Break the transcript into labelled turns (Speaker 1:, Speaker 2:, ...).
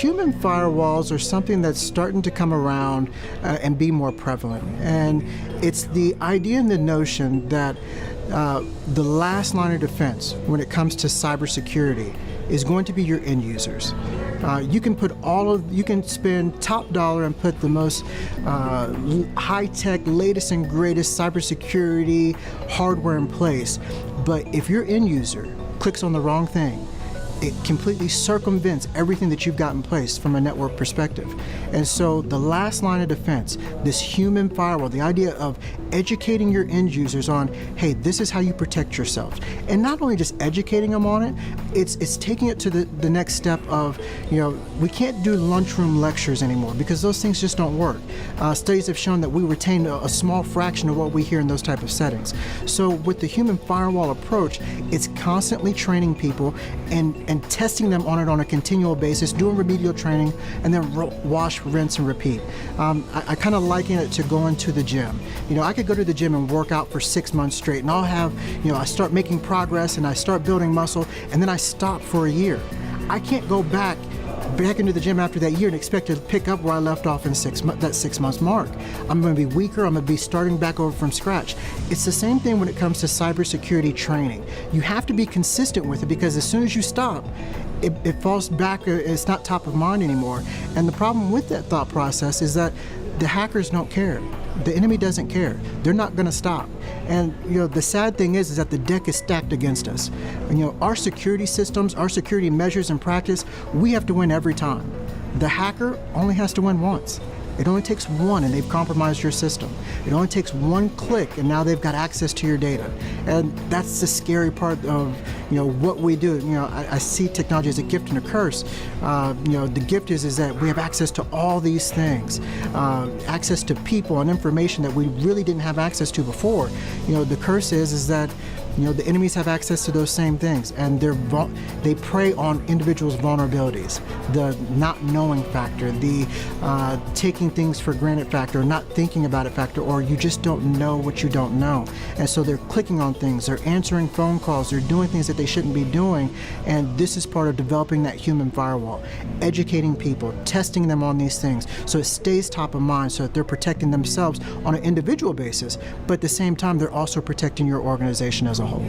Speaker 1: human firewalls are something that's starting to come around and be more prevalent. And it's the idea and the notion that the last line of defense when it comes to cybersecurity is going to be your end users. You can spend top dollar and put the most high-tech, latest and greatest cybersecurity hardware in place, but if your end user clicks on the wrong thing, it completely circumvents everything that you've got in place from a network perspective. And so the last line of defense, this human firewall, the idea of educating your end users on, hey, this is how you protect yourself. And not only just educating them on it, it's taking it to the next step of, we can't do lunchroom lectures anymore because those things just don't work. Studies have shown that we retain a small fraction of what we hear in those type of settings. So with the human firewall approach, it's constantly training people and testing them on it on a continual basis, doing remedial training, and then wash, rinse, and repeat. I kind of liken it to going to the gym. I could go to the gym and work out for 6 months straight, and I'll have, I start making progress and I start building muscle, and then I stop for a year. I can't go back into the gym after that year and expect to pick up where I left off in that 6 months mark. I'm going to be weaker. I'm going to be starting back over from scratch. It's the same thing when it comes to cybersecurity training. You have to be consistent with it because as soon as you stop, it falls back. It's not top of mind anymore. And the problem with that thought process is that the hackers don't care. The enemy doesn't care. They're not going to stop. And the sad thing is that the deck is stacked against us. And, our security systems, our security measures and practice, we have to win every time. The hacker only has to win once. It only takes one and they've compromised your system. It only takes one click and now they've got access to your data. And that's the scary part of what we do. I see technology as a gift and a curse. The gift is that we have access to all these things, access to people and information that we really didn't have access to before. The curse is that the enemies have access to those same things, and they prey on individuals' vulnerabilities, the not knowing factor, the taking things for granted factor, not thinking about it factor, or you just don't know what you don't know. And so they're clicking on things, they're answering phone calls, they're doing things that they shouldn't be doing, and this is part of developing that human firewall, educating people, testing them on these things, so it stays top of mind, so that they're protecting themselves on an individual basis, but at the same time, they're also protecting your organization as a whole.